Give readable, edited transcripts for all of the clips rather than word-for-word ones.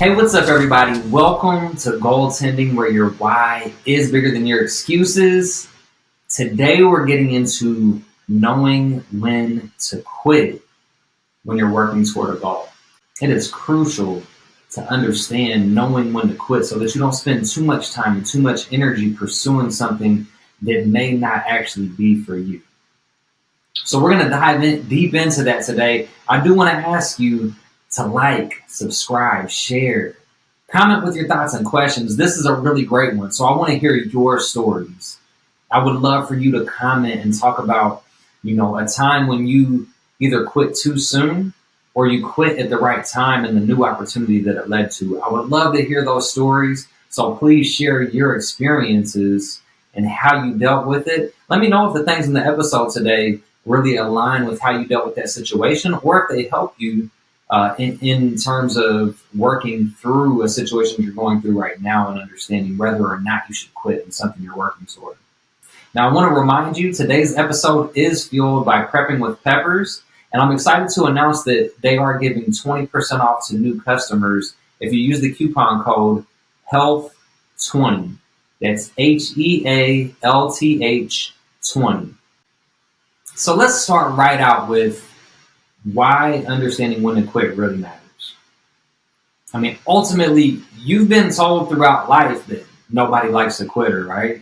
Hey, what's up, everybody? Welcome to Goaltending, where your why is bigger than your excuses. Today, we're getting into knowing when to quit when you're working toward a goal. It is crucial to understand knowing when to quit so that you don't spend too much time and too much energy pursuing something that may not actually be for you. So we're going to dive deep into that today. I do want to ask you to like, subscribe, share, comment with your thoughts and questions. This is a really great one, so I want to hear your stories. I would love for you to comment and talk about, a time when you either quit too soon or you quit at the right time and the new opportunity that it led to. I would love to hear those stories, so please share your experiences and how you dealt with it. Let me know if the things in the episode today really align with how you dealt with that situation, or if they help you in terms of working through a situation you're going through right now and understanding whether or not you should quit in something you're working toward. Now, I want to remind you, today's episode is fueled by Prepping with Peppers, and I'm excited to announce that they are giving 20% off to new customers if you use the coupon code HEALTH20. That's HEALTH 20. So let's start right out with why understanding when to quit really matters. I mean, ultimately, you've been told throughout life that nobody likes a quitter, right?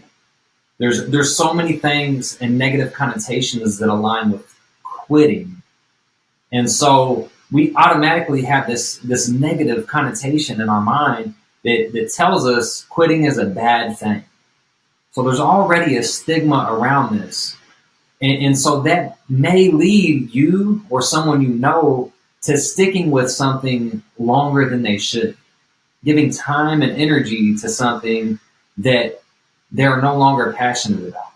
There's so many things and negative connotations that align with quitting. And so we automatically have this negative connotation in our mind that tells us quitting is a bad thing. So there's already a stigma around this. And so that may lead you or someone you know to sticking with something longer than they should, giving time and energy to something that they're no longer passionate about,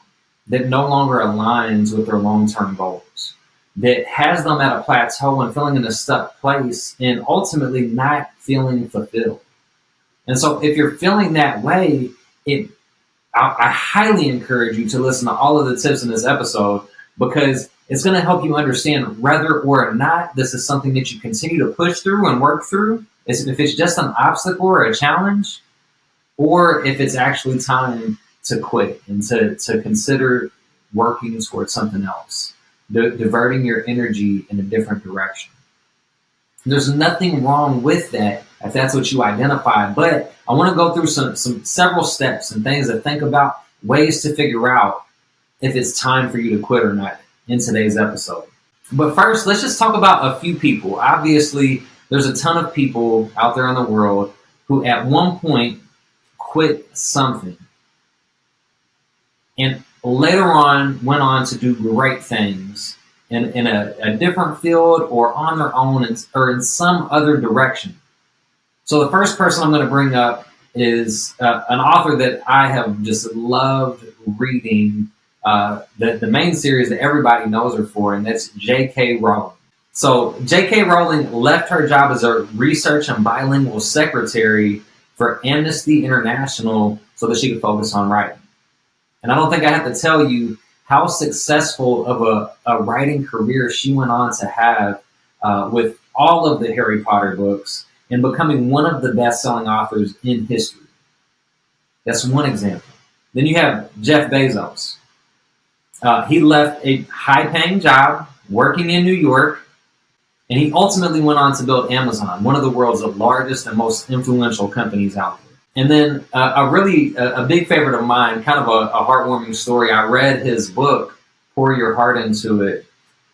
that no longer aligns with their long-term goals, that has them at a plateau and feeling in a stuck place and ultimately not feeling fulfilled. And so if you're feeling that way, I highly encourage you to listen to all of the tips in this episode, because it's going to help you understand whether or not this is something that you continue to push through and work through, if it's just an obstacle or a challenge, or if it's actually time to quit and to consider working towards something else, diverting your energy in a different direction. There's nothing wrong with that if that's what you identify, but I want to go through several steps and things to think about, ways to figure out if it's time for you to quit or not in today's episode. But first, let's just talk about a few people. Obviously, there's a ton of people out there in the world who at one point quit something and later on went on to do great things in a different field or on their own or in some other direction. So the first person I'm going to bring up is an author that I have just loved reading, the main series that everybody knows her for, and that's J.K. Rowling. So J.K. Rowling left her job as a research and bilingual secretary for Amnesty International so that she could focus on writing. And I don't think I have to tell you how successful of a writing career she went on to have with all of the Harry Potter books and becoming one of the best-selling authors in history. That's one example. Then you have Jeff Bezos. He left a high-paying job working in New York, and he ultimately went on to build Amazon, one of the world's largest and most influential companies out there. And then a big favorite of mine, kind of a heartwarming story. I read his book, Pour Your Heart Into It,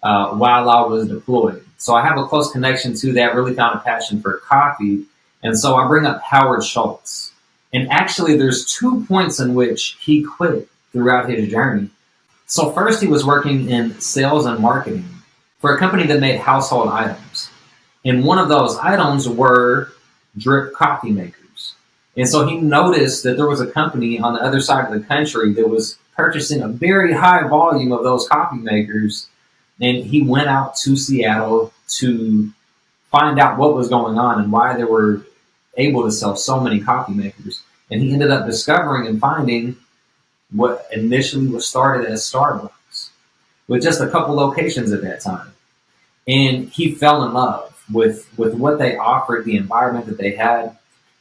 while I was deployed. So I have a close connection to that, really found a passion for coffee. And so I bring up Howard Schultz. And actually, there's 2 points in which he quit throughout his journey. So first, he was working in sales and marketing for a company that made household items. And one of those items were drip coffee makers. And so he noticed that there was a company on the other side of the country that was purchasing a very high volume of those coffee makers. And he went out to Seattle to find out what was going on and why they were able to sell so many coffee makers. And he ended up discovering and finding what initially was started as Starbucks, with just a couple locations at that time. And he fell in love with what they offered, the environment that they had.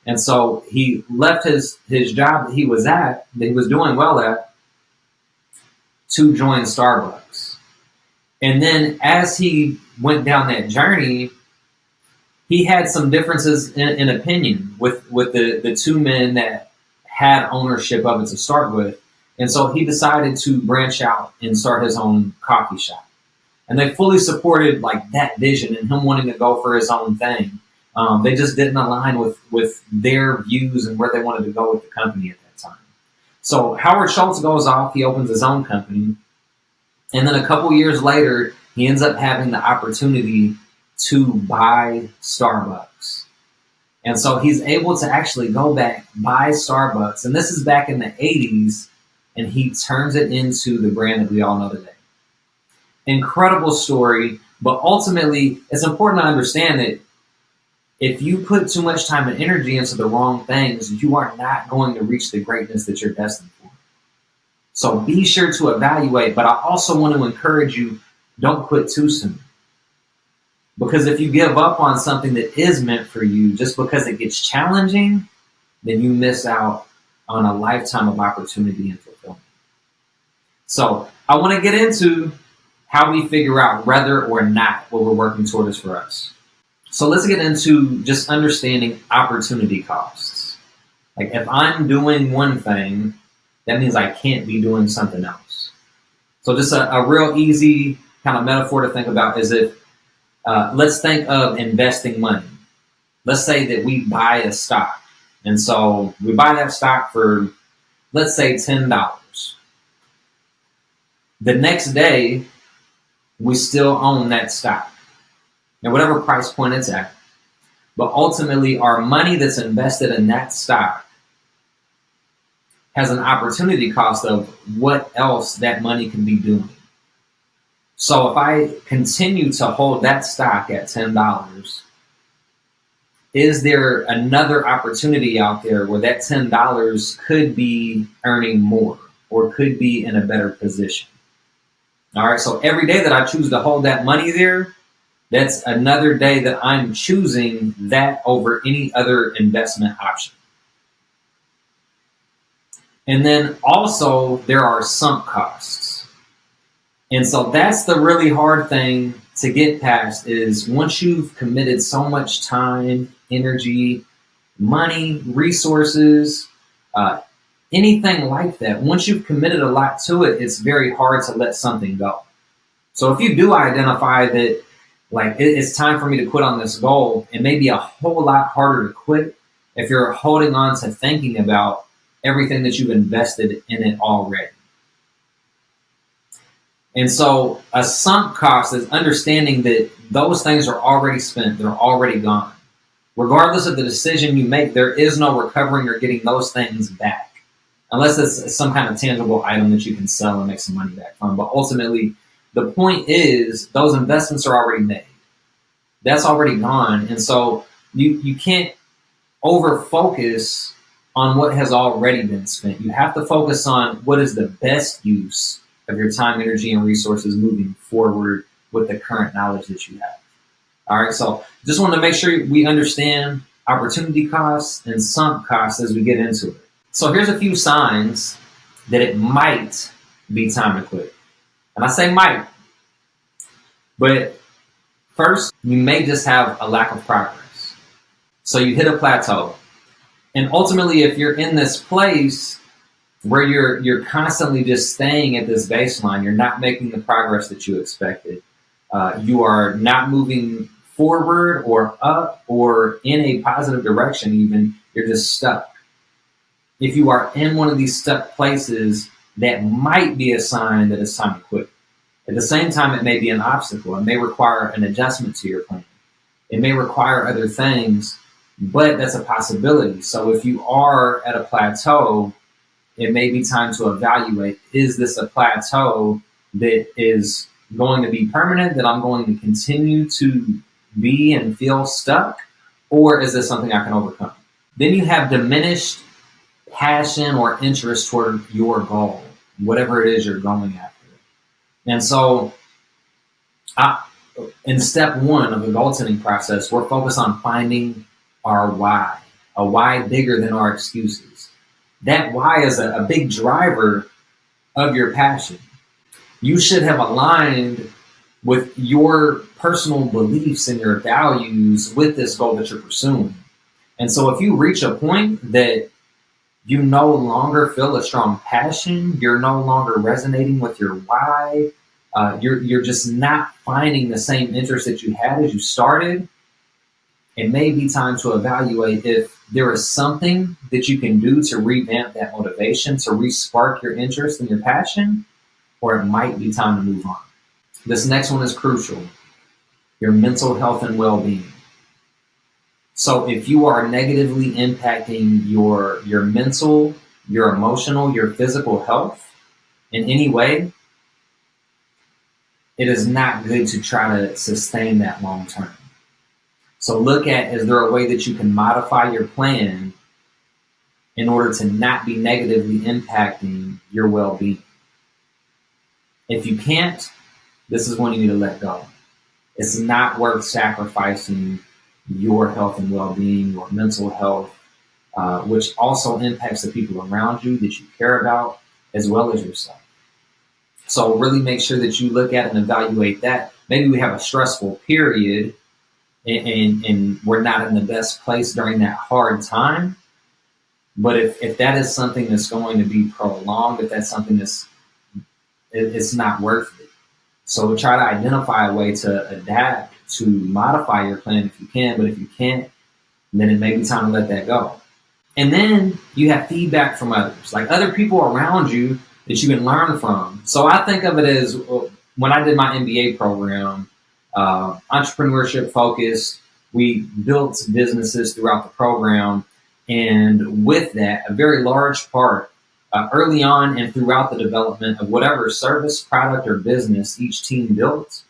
And so he left his job that he was doing well at, to join Starbucks. And then as he went down that journey, he had some differences in opinion with the two men that had ownership of it to start with. And so he decided to branch out and start his own coffee shop. And they fully supported like that vision and him wanting to go for his own thing. They just didn't align with their views and where they wanted to go with the company at that time. So Howard Schultz goes off, he opens his own company. And then a couple years later, he ends up having the opportunity to buy Starbucks. And so he's able to actually go back, buy Starbucks. And this is back in the 80s. And he turns it into the brand that we all know today. Incredible story. But ultimately, it's important to understand that if you put too much time and energy into the wrong things, you are not going to reach the greatness that you're destined for. So be sure to evaluate. But I also want to encourage you, don't quit too soon. Because if you give up on something that is meant for you just because it gets challenging, then you miss out on a lifetime of opportunity and fulfillment. So I want to get into how we figure out whether or not what we're working toward is for us. So let's get into just understanding opportunity costs. Like if I'm doing one thing, that means I can't be doing something else. So just a real easy kind of metaphor to think about is if let's think of investing money. Let's say that we buy a stock. And so we buy that stock for, let's say, $10. The next day, we still own that stock at whatever price point it's at. But ultimately, our money that's invested in that stock has an opportunity cost of what else that money can be doing. So if I continue to hold that stock at $10, is there another opportunity out there where that $10 could be earning more or could be in a better position? All right, so every day that I choose to hold that money there, that's another day that I'm choosing that over any other investment option. And then also there are sunk costs. And so that's the really hard thing to get past is once you've committed so much time, energy, money, resources, anything like that, once you've committed a lot to it, it's very hard to let something go. So if you do identify that like it's time for me to quit on this goal, it may be a whole lot harder to quit if you're holding on to thinking about everything that you've invested in it already. And so a sunk cost is understanding that those things are already spent, they're already gone. Regardless of the decision you make, there is no recovering or getting those things back. Unless it's some kind of tangible item that you can sell and make some money back from. But ultimately, the point is those investments are already made. That's already gone. And so you can't over-focus on what has already been spent. You have to focus on what is the best use of your time, energy, and resources moving forward with the current knowledge that you have. All right, so just want to make sure we understand opportunity costs and sunk costs as we get into it. So here's a few signs that it might be time to quit. And I say might, but first, you may just have a lack of progress. So you hit a plateau. And ultimately, if you're in this place where you're constantly just staying at this baseline, you're not making the progress that you expected. You are not moving forward or up or in a positive direction even. You're just stuck. If you are in one of these stuck places, that might be a sign that it's time to quit. At the same time, it may be an obstacle. It may require an adjustment to your plan. It may require other things, but that's a possibility. So if you are at a plateau, it may be time to evaluate, is this a plateau that is going to be permanent, that I'm going to continue to be and feel stuck, or is this something I can overcome? Then you have diminished passion or interest toward your goal, whatever it is you're going after. And so in step one of the goal setting process, we're focused on finding our why. a why bigger than our excuses. That why is a big driver of your passion. You should have aligned with your personal beliefs and your values with this goal that you're pursuing. And so if you reach a point that you no longer feel a strong passion, you're no longer resonating with your why, you're just not finding the same interest that you had as you started, it may be time to evaluate if there is something that you can do to revamp that motivation, to re-spark your interest and your passion, or it might be time to move on. This next one is crucial: your mental health and well-being. So if you are negatively impacting your mental, your emotional, your physical health in any way, it is not good to try to sustain that long term. So look at, is there a way that you can modify your plan in order to not be negatively impacting your well-being? If you can't, this is when you need to let go. It's not worth sacrificing your health and well-being, your mental health, which also impacts the people around you that you care about, as well as yourself. So really make sure that you look at and evaluate that. Maybe we have a stressful period and we're not in the best place during that hard time. But if that is something that's going to be prolonged, if that's something it's not worth it. So try to identify a way to adapt, to modify your plan if you can, but if you can't, then it may be time to let that go. And then you have feedback from others, like other people around you that you can learn from. So I think of it as, when I did my MBA program, entrepreneurship focused, we built businesses throughout the program. And with that, a very large part, early on and throughout the development of whatever service, product, or business each team built,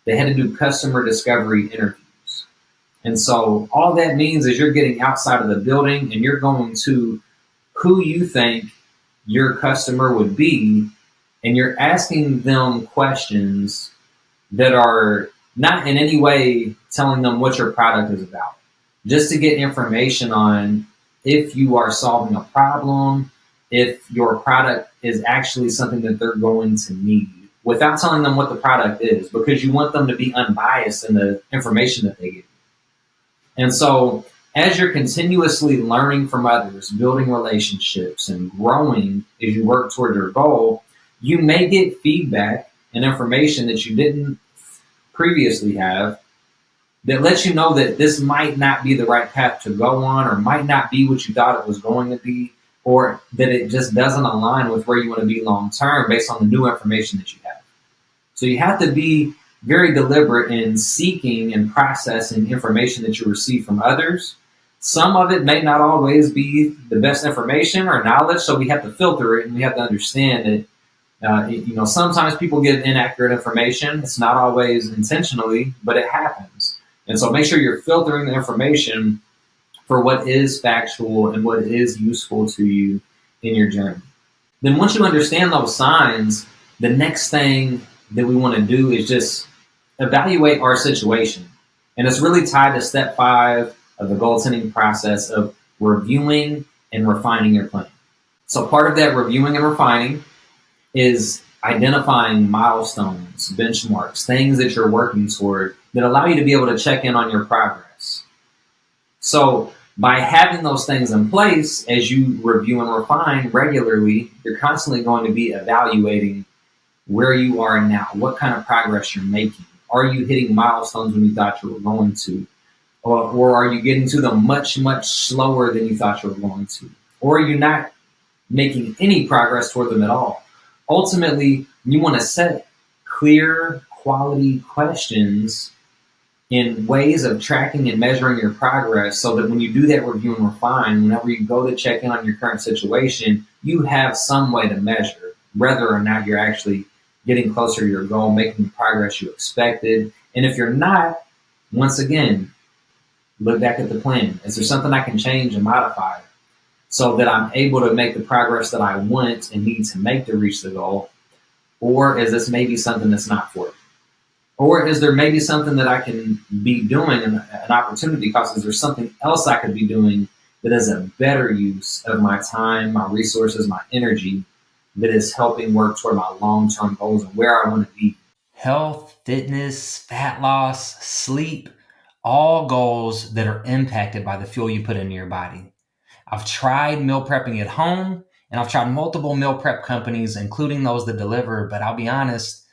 they had to do customer discovery interviews. And so all that means is you're getting outside of the building and you're going to who you think your customer would be, and you're asking them questions that are not in any way telling them what your product is about, just to get information on if you are solving a problem, if your product is actually something that they're going to need, without telling them what the product is, because you want them to be unbiased in the information that they give you. And so as you're continuously learning from others, building relationships and growing as you work toward your goal, you may get feedback and information that you didn't previously have that lets you know that this might not be the right path to go on, or might not be what you thought it was going to be, or that it just doesn't align with where you want to be long term based on the new information that you have. So you have to be very deliberate in seeking and processing information that you receive from others. Some of it may not always be the best information or knowledge, so we have to filter it, and we have to understand that sometimes people give inaccurate information. It's not always intentionally, but it happens. And so make sure you're filtering the information for what is factual and what is useful to you in your journey. Then once you understand those signs, the next thing that we want to do is just evaluate our situation. And it's really tied to step 5 of the goaltending process of reviewing and refining your plan. So part of that reviewing and refining is identifying milestones, benchmarks, things that you're working toward that allow you to be able to check in on your progress. So by having those things in place, as you review and refine regularly, you're constantly going to be evaluating where you are now, what kind of progress you're making. Are you hitting milestones when you thought you were going to? Or are you getting to them much, much slower than you thought you were going to? Or are you not making any progress toward them at all? Ultimately, you want to set clear, quality questions in ways of tracking and measuring your progress, so that when you do that review and refine, whenever you go to check in on your current situation, you have some way to measure whether or not you're actually getting closer to your goal, making the progress you expected. And if you're not, once again, look back at the plan. Is there something I can change and modify so that I'm able to make the progress that I want and need to make to reach the goal? Or is this maybe something that's not for me? Or is there maybe something that I can be doing, an opportunity cost? Is there something else I could be doing that is a better use of my time, my resources, my energy, that is helping work toward my long-term goals and where I want to be. Health, fitness, fat loss, sleep, all goals that are impacted by the fuel you put into your body. I've tried meal prepping at home, and I've tried multiple meal prep companies, including those that deliver, but I'll be honest,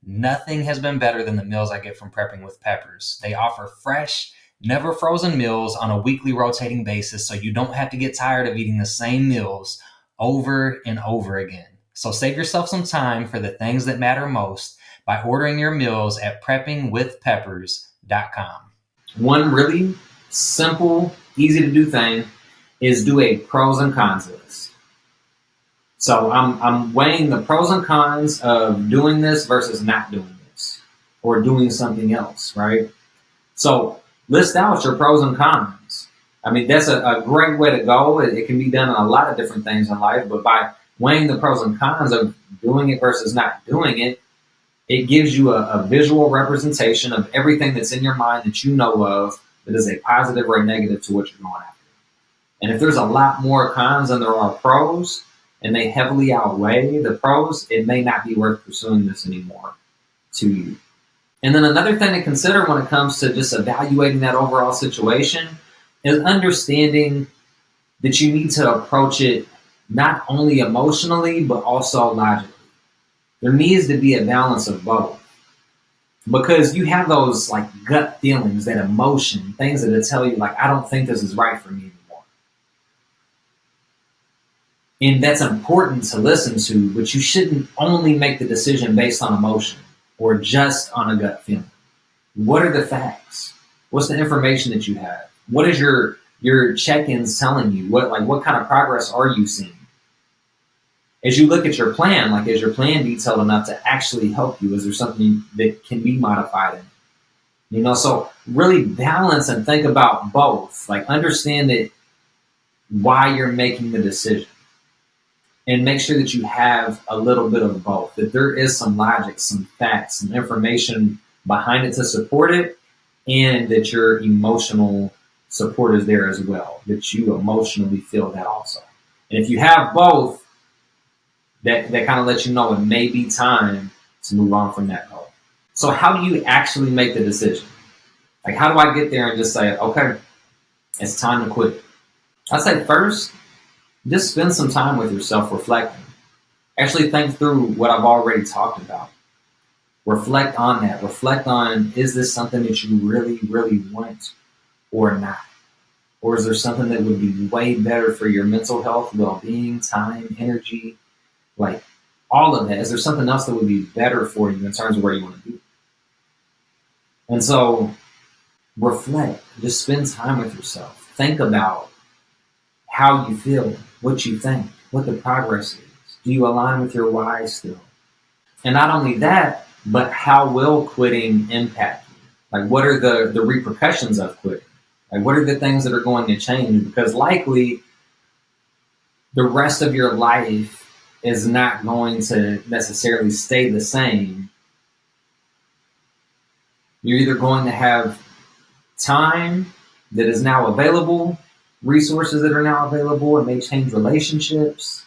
nothing has been better than the meals I get from Prepping with Peppers. They offer fresh, never frozen meals on a weekly rotating basis, so you don't have to get tired of eating the same meals over and over again. So save yourself some time for the things that matter most by ordering your meals at preppingwithpeppers.com. One really simple, easy to do thing is do a pros and cons list. So I'm weighing the pros and cons of doing this versus not doing this or doing something else, right? So list out your pros and cons. I mean, that's a great way to go. It can be done in a lot of different things in life, but by weighing the pros and cons of doing it versus not doing it, it gives you a visual representation of everything that's in your mind that you know of that is a positive or a negative to what you're going after. And if there's a lot more cons than there are pros, and they heavily outweigh the pros, it may not be worth pursuing this anymore to you. And then another thing to consider when it comes to just evaluating that overall situation is understanding that you need to approach it not only emotionally, but also logically. There needs to be a balance of both. Because you have those like gut feelings, that emotion, things that tell you like, I don't think this is right for me anymore. And that's important to listen to, but you shouldn't only make the decision based on emotion or just on a gut feeling. What are the facts? What's the information that you have? What is your check-ins telling you? What kind of progress are you seeing? As you look at your plan, like is your plan detailed enough to actually help you? Is there something that can be modified in it? So really balance and think about both. Like understand that why you're making the decision. And make sure that you have a little bit of both, that there is some logic, some facts, some information behind it to support it, and that your emotional support is there as well, that you emotionally feel that also. And if you have both, that kind of lets you know it may be time to move on from that goal. So how do you actually make the decision? Like, how do I get there and just say, okay, it's time to quit? I'd say first, just spend some time with yourself reflecting. Actually think through what I've already talked about. Reflect on that. Reflect on, is this something that you really, really want or not? Or is there something that would be way better for your mental health, well-being, time, energy, like all of that? Is there something else that would be better for you in terms of where you want to be? And so reflect. Just spend time with yourself. Think about how you feel, what you think, what the progress is. Do you align with your why still? And not only that, but how will quitting impact you? Like, what are the repercussions of quitting? Like, what are the things that are going to change? Because likely the rest of your life is not going to necessarily stay the same. You're either going to have time that is now available, resources that are now available. It may change relationships.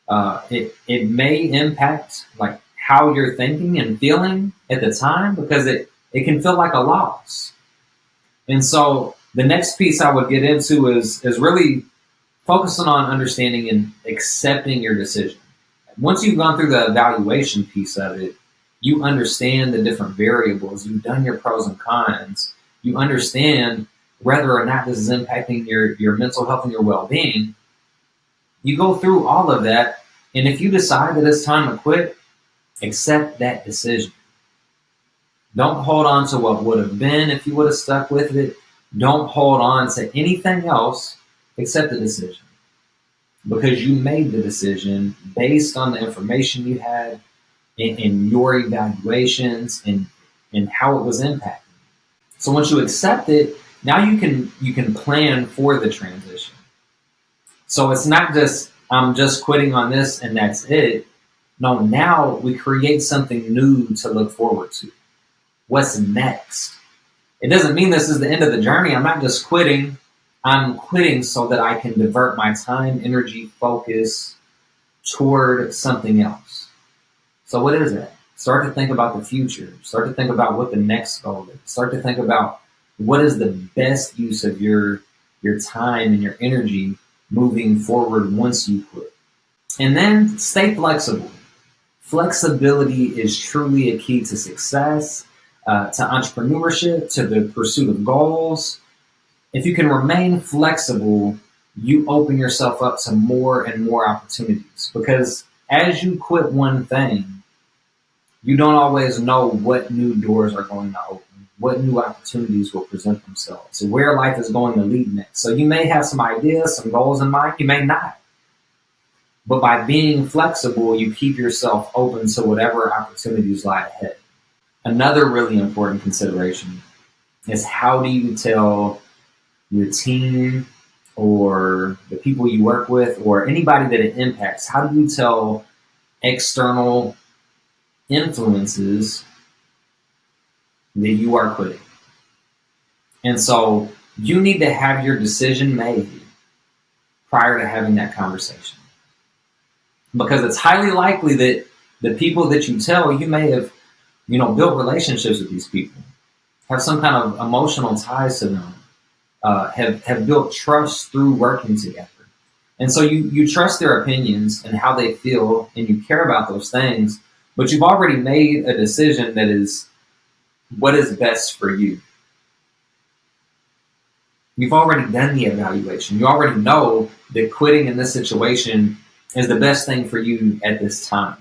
It may impact like how you're thinking and feeling at the time, because it can feel like a loss. And so the next piece I would get into is really focusing on understanding and accepting your decision. Once you've gone through the evaluation piece of it, you understand the different variables. You've done your pros and cons. You understand whether or not this is impacting your mental health and your well-being. You go through all of that, and if you decide that it's time to quit, accept that decision. Don't hold on to what would have been if you would have stuck with it. Don't hold on to anything else except the decision, because you made the decision based on the information you had in your evaluations and how it was impacting. So once you accept it, now you can plan for the transition. So it's not just, I'm just quitting on this and that's it. No, now we create something new to look forward to. What's next? It doesn't mean this is the end of the journey. I'm not just quitting. I'm quitting so that I can divert my time, energy, focus toward something else. So what is it? Start to think about the future. Start to think about what the next goal is. Start to think about what is the best use of your time and your energy moving forward once you quit. And then stay flexible. Flexibility is truly a key to success, to entrepreneurship, to the pursuit of goals. If you can remain flexible, you open yourself up to more and more opportunities, because as you quit one thing, you don't always know what new doors are going to open, what new opportunities will present themselves, where life is going to lead next. So you may have some ideas, some goals in mind, you may not. But by being flexible, you keep yourself open to whatever opportunities lie ahead. Another really important consideration is, how do you tell your team or the people you work with or anybody that it impacts, how do you tell external influences that you are quitting? And so you need to have your decision made prior to having that conversation. Because it's highly likely that the people that you tell, you may have, built relationships with these people, have some kind of emotional ties to them, have built trust through working together. And so you trust their opinions and how they feel, and you care about those things, but you've already made a decision that is what is best for you. You've already done the evaluation. You already know that quitting in this situation is the best thing for you at this time.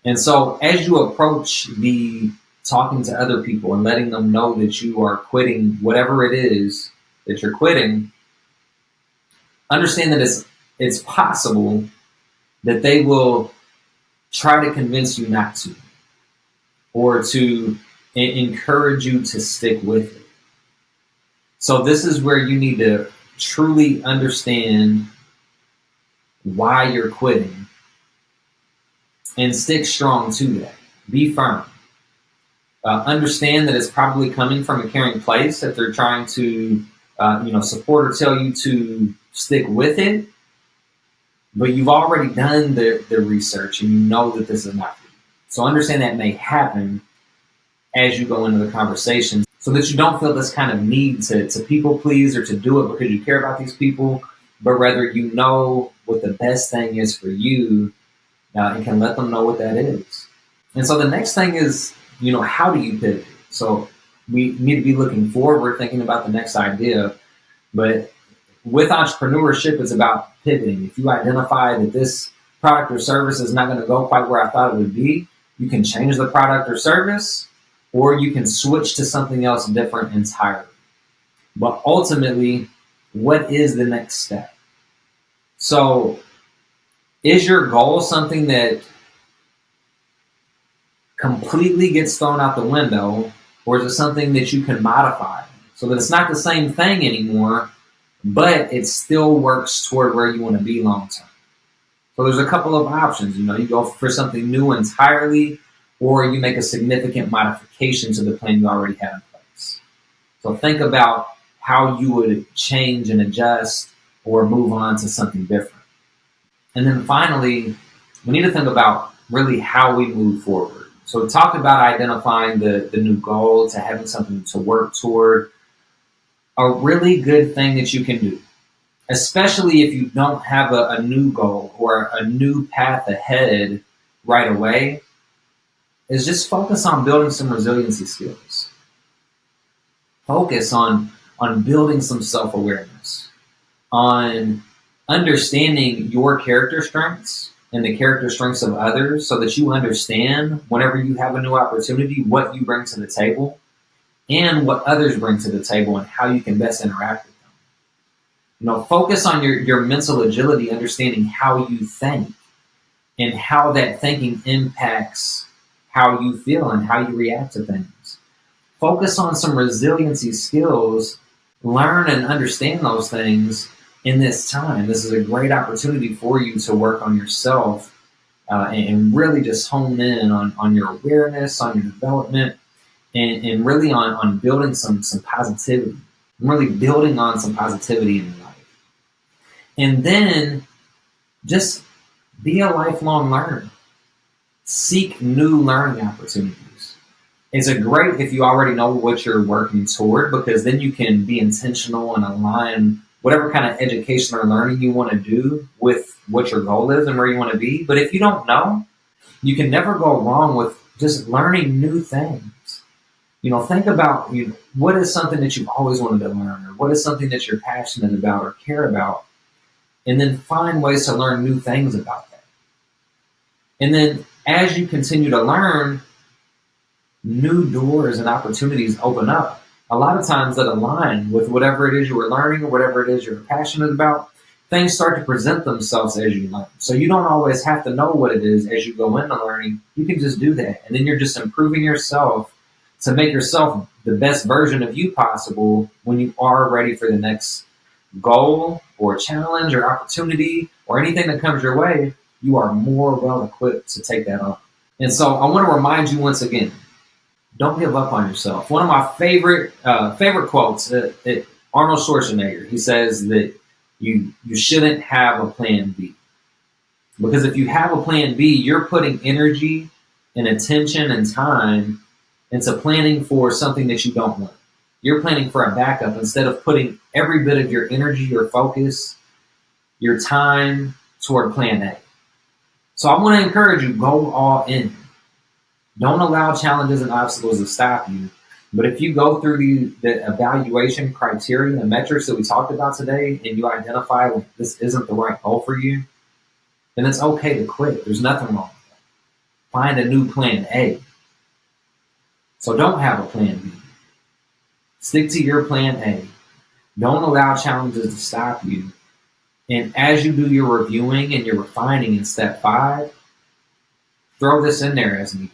And so as you approach the talking to other people and letting them know that you are quitting whatever it is that you're quitting, understand that it's possible that they will try to convince you not to, or to encourage you to stick with it. So this is where you need to truly understand why you're quitting and stick strong to that. Be firm. Understand that it's probably coming from a caring place, that they're trying to support or tell you to stick with it. But you've already done the research and you know that this is not for you. So understand that may happen as you go into the conversation, so that you don't feel this kind of need to people please or to do it because you care about these people, but rather you know what the best thing is for you, and can let them know what that is. And so the next thing is, how do you pivot? So we need to be looking forward, thinking about the next idea. But with entrepreneurship, it's about pivoting. If you identify that this product or service is not going to go quite where I thought it would be, you can change the product or service, or you can switch to something else different entirely. But ultimately, what is the next step? So is your goal something that completely gets thrown out the window, or is it something that you can modify so that it's not the same thing anymore, but it still works toward where you want to be long term? So there's a couple of options. You go for something new entirely, or you make a significant modification to the plan you already have in place. So think about how you would change and adjust or move on to something different. And then finally, we need to think about really how we move forward. So we talked about identifying the new goal, to having something to work toward. A really good thing that you can do, especially if you don't have a new goal or a new path ahead right away, is just focus on building some resiliency skills. Focus on building some self-awareness, on understanding your character strengths and the character strengths of others, so that you understand whenever you have a new opportunity what you bring to the table and what others bring to the table and how you can best interact with them. Focus on your mental agility, understanding how you think and how that thinking impacts how you feel and how you react to things. Focus on some resiliency skills. Learn and understand those things in this time. This is a great opportunity for you to work on yourself, and really just hone in on your awareness, on your development, and really on building some positivity. I'm really building on some positivity in your life. And then just be a lifelong learner. Seek new learning opportunities. Is it great if you already know what you're working toward, because then you can be intentional and align whatever kind of education or learning you want to do with what your goal is and where you want to be. But if you don't know, you can never go wrong with just learning new things. Think about what is something that you've always wanted to learn, or what is something that you're passionate about or care about, and then find ways to learn new things about that. And then as you continue to learn, new doors and opportunities open up. A lot of times that align with whatever it is you were learning or whatever it is you're passionate about. Things start to present themselves as you learn. So you don't always have to know what it is as you go into learning. You can just do that. And then you're just improving yourself to make yourself the best version of you possible when you are ready for the next goal or challenge or opportunity or anything that comes your way. You are more well equipped to take that on. And so I want to remind you once again, don't give up on yourself. One of my favorite quotes, Arnold Schwarzenegger, he says that you shouldn't have a plan B. Because if you have a plan B, you're putting energy and attention and time into planning for something that you don't want. You're planning for a backup instead of putting every bit of your energy, your focus, your time toward plan A. So I want to encourage you, go all in. Don't allow challenges and obstacles to stop you. But if you go through the evaluation criteria and metrics that we talked about today, and you identify that this isn't the right goal for you, then it's okay to quit. There's nothing wrong with that. Find a new plan A. So don't have a plan B. Stick to your plan A. Don't allow challenges to stop you. And as you do your reviewing and your refining in step 5, throw this in there as needed.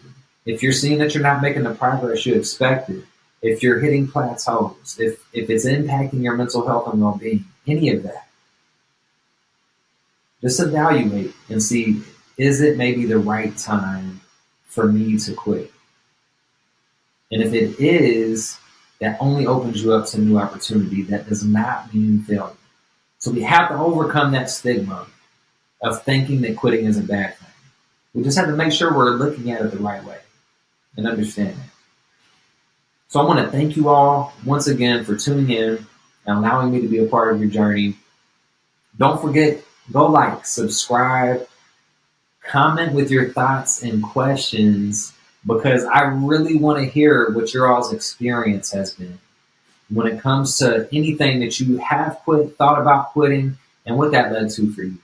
If you're seeing that you're not making the progress you expected, if you're hitting plateaus, if it's impacting your mental health and well-being, any of that, just evaluate and see, is it maybe the right time for me to quit? And if it is, that only opens you up to new opportunity. That does not mean failure. So we have to overcome that stigma of thinking that quitting is a bad thing. We just have to make sure we're looking at it the right way and understand that. So I want to thank you all once again for tuning in and allowing me to be a part of your journey. Don't forget, go like, subscribe, comment with your thoughts and questions, because I really want to hear what your all's experience has been when it comes to anything that you have quit, thought about quitting, and what that led to for you.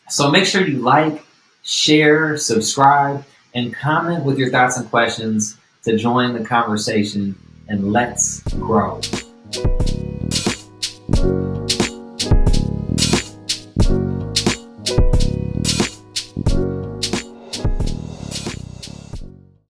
So make sure you like, share, subscribe, and comment with your thoughts and questions to join the conversation, and let's grow.